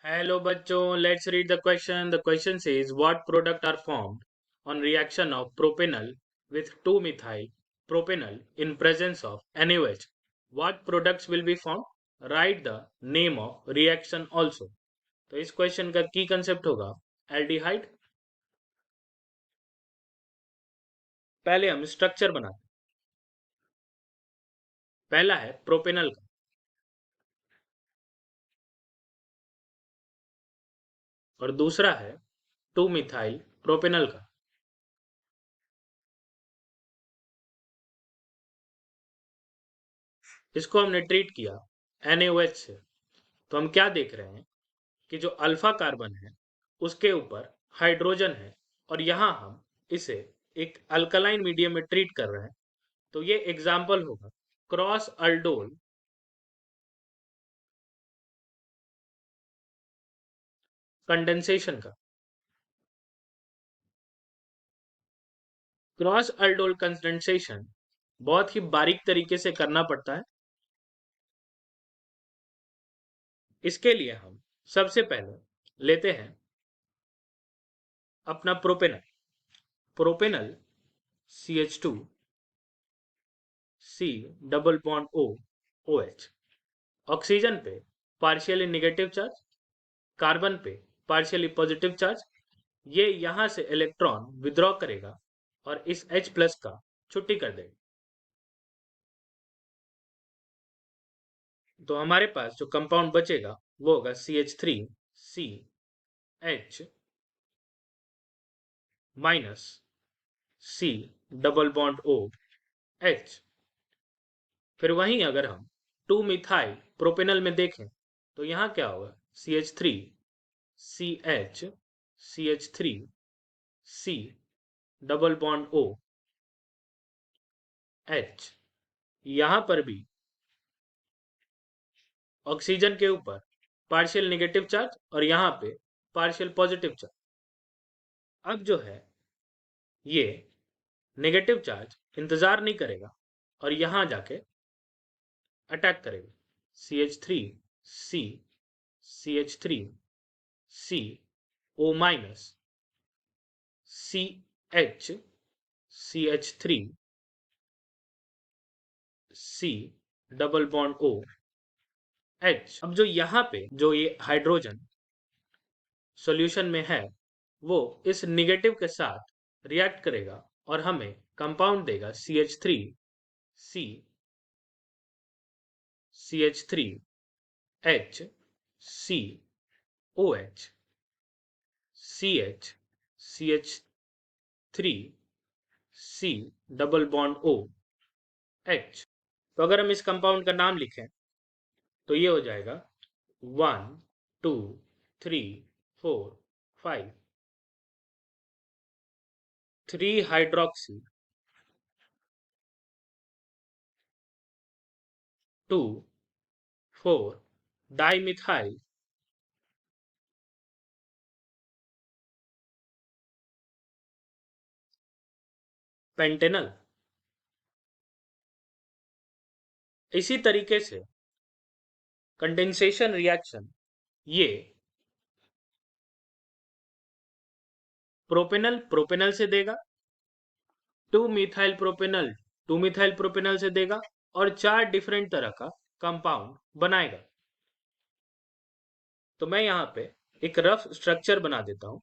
Hello bachcho, let's read the question. The question says what product are formed on reaction of propanol with 2-methyl propanol in presence of NaOH. What products will be formed? Write the name of reaction also. तो इस question का की concept होगा aldehyde. पहले हम structure बनाते हैं। पहला है प्रोपेनल का और दूसरा है 2-मिथाइल प्रोपेनल का। इसको हमने ट्रीट किया NaOH से। तो हम क्या देख रहे हैं कि जो अल्फा कार्बन है उसके ऊपर हाइड्रोजन है और यहां हम इसे एक अल्कलाइन मीडियम में ट्रीट कर रहे हैं। तो ये एग्जाम्पल होगा क्रॉस अल्डोल कंडेंसेशन का। क्रॉस अल्डोल कंडेंसेशन बहुत ही बारीक तरीके से करना पड़ता है। इसके लिए हम सबसे पहले लेते हैं अपना propanal. Propanal CH2 C double bond O OH। Oxygen पे पार्शियली नेगेटिव चार्ज, कार्बन पे पार्शियली पॉजिटिव चार्ज। ये यहां से इलेक्ट्रॉन विड्रॉ करेगा और इस H प्लस का छुट्टी कर देगा। तो हमारे पास जो कंपाउंड बचेगा वो होगा CH3CH minus C double bond OH। फिर वहीं अगर हम 2-मिथाइल प्रोपेनल में देखें तो यहां क्या होगा CH3CH CH3C double bond OH। यहां पर भी ऑक्सीजन के ऊपर पार्शियल नेगेटिव चार्ज और यहां पे पार्शियल पॉजिटिव चार्ज। अब जो है ये नेगेटिव चार्ज इंतजार नहीं करेगा और यहां जाके अटैक करेगा। CH3C CH3C O minus CH CH3C double bond OH। अब जो यहाँ पे जो ये हाइड्रोजन सॉल्यूशन में है वो इस निगेटिव के साथ रिएक्ट करेगा और हमें कंपाउंड देगा CH3C CH3H COH CH CH3C double bond OH। तो अगर हम इस कंपाउंड का नाम लिखें तो ये हो जाएगा 1 2 3 4 5 3 हाइड्रोक्सी 2 4 डाइमिथाइल पेंटेनल। इसी तरीके से कंडेंसेशन रिएक्शन ये प्रोपेनल प्रोपेनल से देगा, 2-मिथाइल प्रोपेनल 2-मिथाइल प्रोपेनल से देगा और 4 डिफरेंट तरह का कंपाउंड बनाएगा। तो मैं यहाँ पे एक रफ स्ट्रक्चर बना देता हूं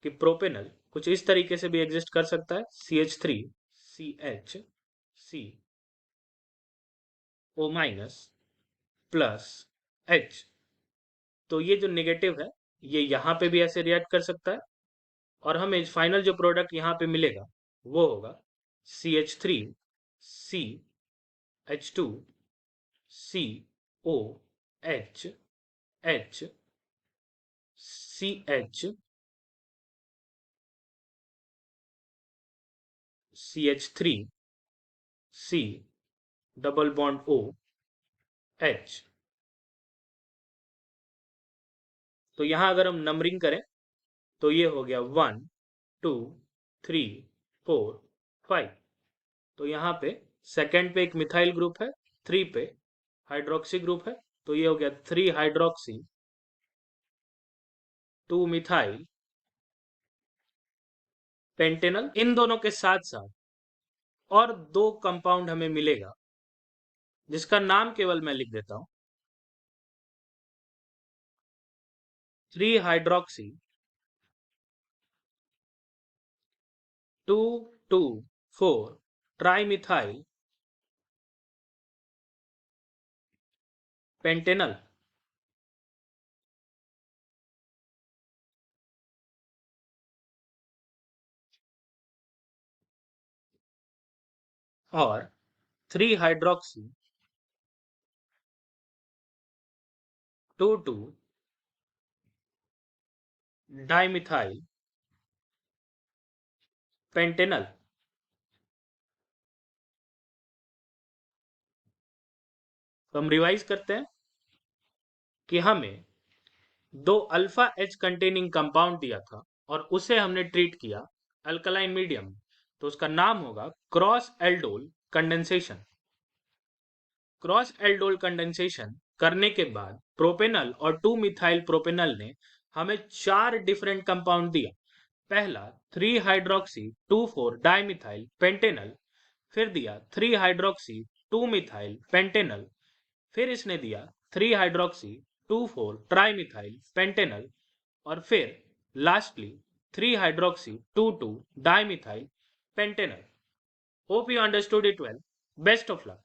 कि प्रोपेनल कुछ इस तरीके से भी एग्जिस्ट कर सकता है CH3CH C O minus plus H। तो ये जो नेगेटिव है ये यहाँ पे भी ऐसे रिएक्ट कर सकता है और हमें फाइनल जो प्रोडक्ट यहाँ पे मिलेगा वो होगा CH2CC डबल बॉन्ड OH। तो यहां अगर हम नंबरिंग करें तो ये हो गया 1 2 3 4 5। तो यहाँ पे सेकेंड पे एक मिथाइल ग्रुप है, 3 पे हाइड्रोक्सी ग्रुप है, तो ये हो गया 3 हाइड्रोक्सी 2 मिथाइल पेंटेनल, इन दोनों के साथ साथ और दो कंपाउंड हमें मिलेगा जिसका नाम केवल मैं लिख देता हूं, 3 हाइड्रोक्सी 2,2,4 ट्राइमिथाइल पेंटेनल। और 3 हाइड्रोक्सी 2,2 डाइमिथाइल पेंटेनल। तो हम रिवाइज करते हैं कि हमें दो अल्फा एच कंटेनिंग कंपाउंड दिया था और उसे हमने ट्रीट किया अल्कलाइन मीडियम, तो उसका नाम होगा cross aldol condensation. Cross aldol condensation करने के बाद प्रोपेनल और 2 मिथाइल प्रोपेनल ने हमें 4 डिफरेंट कंपाउंड दिया। पहला 3 हाइड्रोक्सी 2,4 डाइमिथाइल पेंटेनल, फिर दिया 3 हाइड्रोक्सी 2 मिथाइल पेंटेनल, फिर इसने दिया 3 हाइड्रोक्सी 2,4 ट्राइमिथाइल पेंटेनल, और फिर lastly 3 hydroxy 2,2 dimethyl Pantanal. Hope you understood it well. Best of luck.